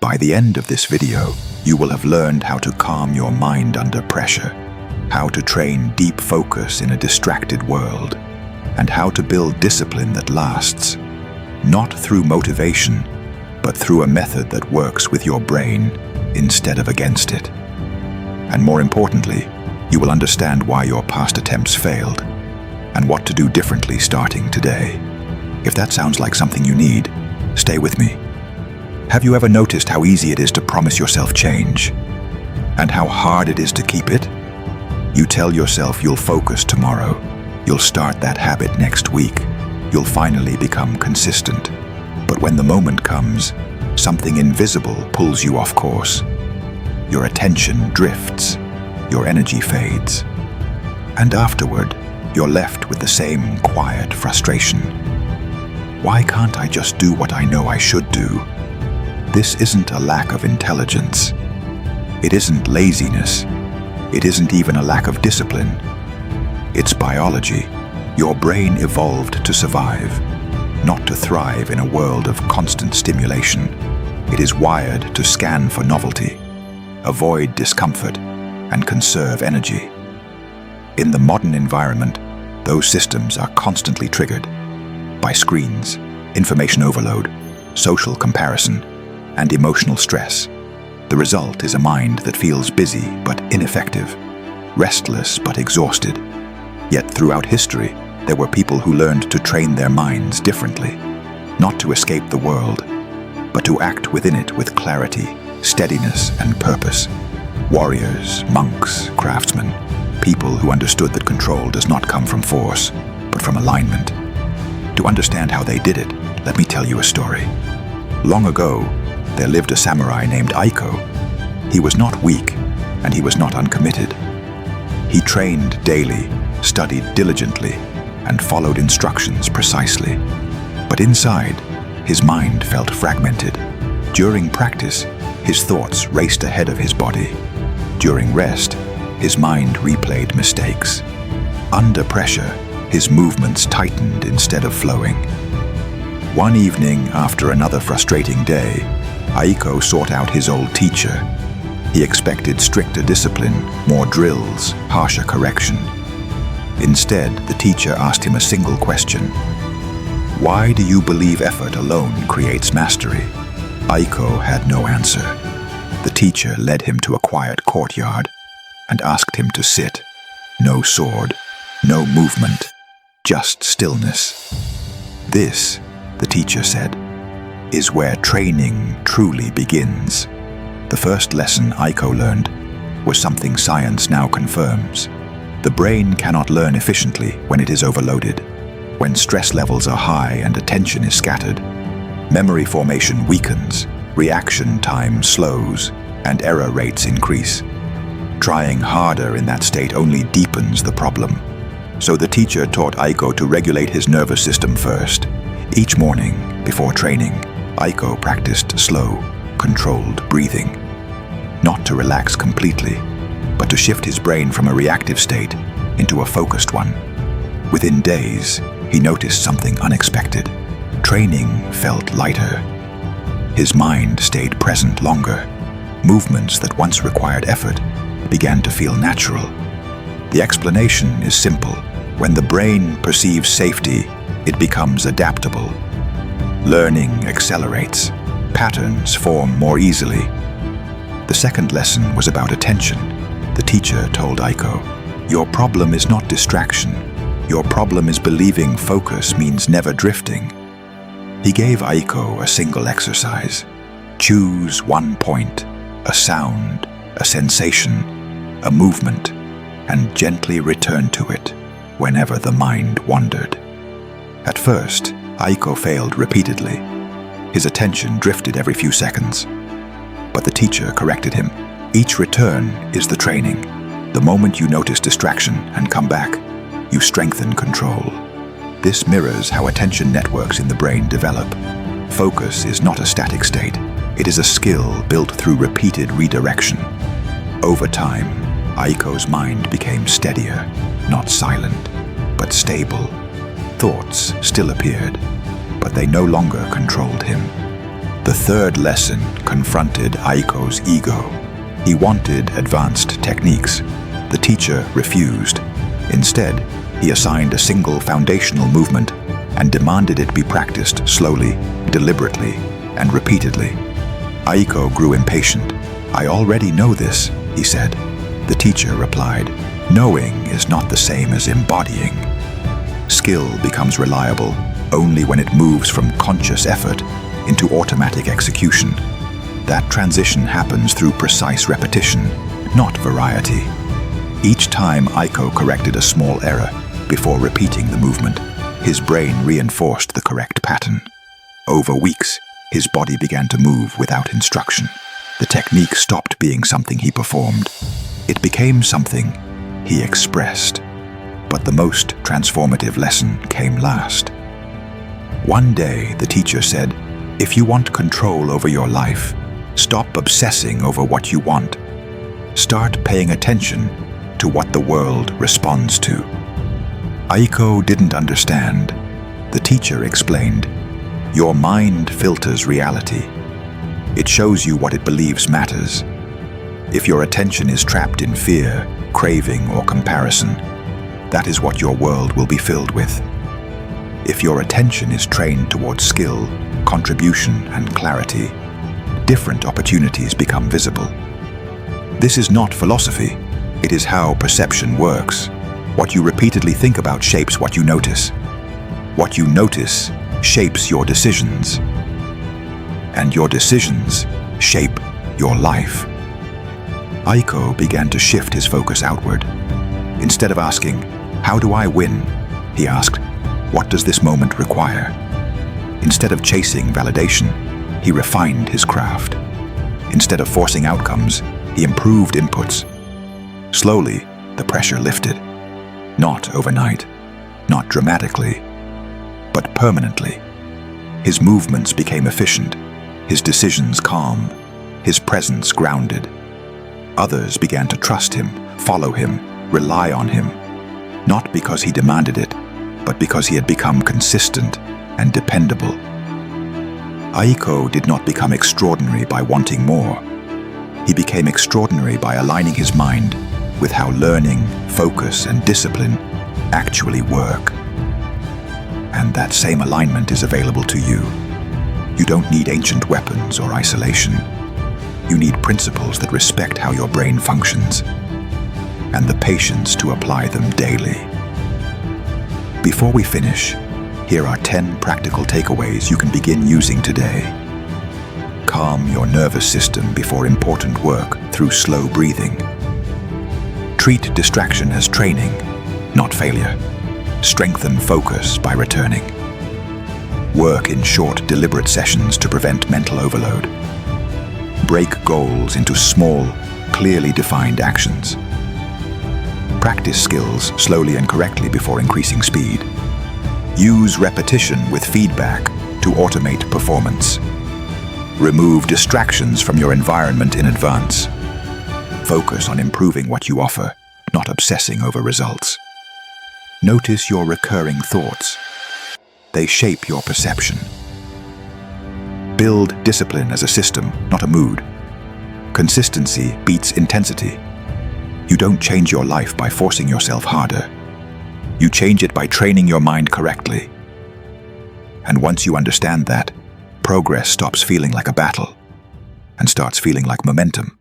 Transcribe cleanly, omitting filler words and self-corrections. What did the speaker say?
By the end of this video, you will have learned how to calm your mind under pressure, how to train deep focus in a distracted world, and how to build discipline that lasts, not through motivation, but through a method that works with your brain instead of against it. And more importantly, you will understand why your past attempts failed and what to do differently starting today. If that sounds like something you need, stay with me. Have you ever noticed how easy it is to promise yourself change and how hard it is to keep it? You tell yourself you'll focus tomorrow, you'll start that habit next week, you'll finally become consistent. But when the moment comes, something invisible pulls you off course. Your attention drifts, your energy fades, and afterward, you're left with the same quiet frustration. Why can't I just do what I know I should do? This isn't a lack of intelligence. It isn't laziness. It isn't even a lack of discipline. It's biology. Your brain evolved to survive, not to thrive in a world of constant stimulation. It is wired to scan for novelty, avoid discomfort, and conserve energy. In the modern environment, those systems are constantly triggered by screens, information overload, social comparison, and emotional stress. The result is a mind that feels busy but ineffective, restless but exhausted. Yet throughout history, there were people who learned to train their minds differently, not to escape the world, but to act within it with clarity, steadiness, and purpose. Warriors, monks, craftsmen, people who understood that control does not come from force, but from alignment. To understand how they did it, let me tell you a story. Long ago, there lived a samurai named Aiko. He was not weak, and he was not uncommitted. He trained daily, studied diligently, and followed instructions precisely. But inside, his mind felt fragmented. During practice, his thoughts raced ahead of his body. During rest, his mind replayed mistakes. Under pressure, his movements tightened instead of flowing. One evening, after another frustrating day, Aiko sought out his old teacher. He expected stricter discipline, more drills, harsher correction. Instead, the teacher asked him a single question. Why do you believe effort alone creates mastery? Aiko had no answer. The teacher led him to a quiet courtyard and asked him to sit. No sword, no movement, just stillness. This, the teacher said, is where training truly begins. The first lesson Aiko learned was something science now confirms. The brain cannot learn efficiently when it is overloaded. When stress levels are high and attention is scattered, memory formation weakens, reaction time slows, and error rates increase. Trying harder in that state only deepens the problem. So the teacher taught Aiko to regulate his nervous system first. Each morning, before training, Aiko practiced slow, controlled breathing. Not to relax completely, but to shift his brain from a reactive state into a focused one. Within days, he noticed something unexpected. Training felt lighter. His mind stayed present longer. Movements that once required effort began to feel natural. The explanation is simple. When the brain perceives safety, it becomes adaptable. Learning accelerates. Patterns form more easily. The second lesson was about attention. The teacher told Aiko, "Your problem is not distraction. Your problem is believing focus means never drifting." He gave Aiko a single exercise. Choose one point, a sound, a sensation, a movement, and gently return to it whenever the mind wandered. At first, Aiko failed repeatedly. His attention drifted every few seconds. But the teacher corrected him. Each return is the training. The moment you notice distraction and come back, you strengthen control. This mirrors how attention networks in the brain develop. Focus is not a static state. It is a skill built through repeated redirection. Over time, Aiko's mind became steadier, not silent, but stable. Thoughts still appeared, but they no longer controlled him. The third lesson confronted Aiko's ego. He wanted advanced techniques. The teacher refused. Instead, he assigned a single foundational movement and demanded it be practiced slowly, deliberately, and repeatedly. Aiko grew impatient. "I already know this," he said. The teacher replied, "Knowing is not the same as embodying. Skill becomes reliable only when it moves from conscious effort into automatic execution. That transition happens through precise repetition, not variety." Each time Aiko corrected a small error before repeating the movement, his brain reinforced the correct pattern. Over weeks, his body began to move without instruction. The technique stopped being something he performed. It became something he expressed. But the most transformative lesson came last. One day, the teacher said, "If you want control over your life, stop obsessing over what you want. Start paying attention to what the world responds to." Aiko didn't understand. The teacher explained, "Your mind filters reality. It shows you what it believes matters. If your attention is trapped in fear, craving, or comparison, that is what your world will be filled with. If your attention is trained towards skill, contribution, and clarity, different opportunities become visible." This is not philosophy. It is how perception works. What you repeatedly think about shapes what you notice. What you notice shapes your decisions. And your decisions shape your life. Aiko began to shift his focus outward. Instead of asking, "How do I win?" he asked, "What does this moment require?" Instead of chasing validation, he refined his craft. Instead of forcing outcomes, he improved inputs. Slowly, the pressure lifted. Not overnight, not dramatically, but permanently. His movements became efficient, his decisions calm, his presence grounded. Others began to trust him, follow him, rely on him, not because he demanded it, but because he had become consistent and dependable. Aiko did not become extraordinary by wanting more. He became extraordinary by aligning his mind with how learning, focus, and discipline actually work. And that same alignment is available to you. You don't need ancient weapons or isolation. You need principles that respect how your brain functions, and the patience to apply them daily. Before we finish, here are 10 practical takeaways you can begin using today. Calm your nervous system before important work through slow breathing. Treat distraction as training, not failure. Strengthen focus by returning. Work in short, deliberate sessions to prevent mental overload. Break goals into small, clearly defined actions. Practice skills slowly and correctly before increasing speed. Use repetition with feedback to automate performance. Remove distractions from your environment in advance. Focus on improving what you offer, not obsessing over results. Notice your recurring thoughts. They shape your perception. Build discipline as a system, not a mood. Consistency beats intensity. You don't change your life by forcing yourself harder. You change it by training your mind correctly. And once you understand that, progress stops feeling like a battle and starts feeling like momentum.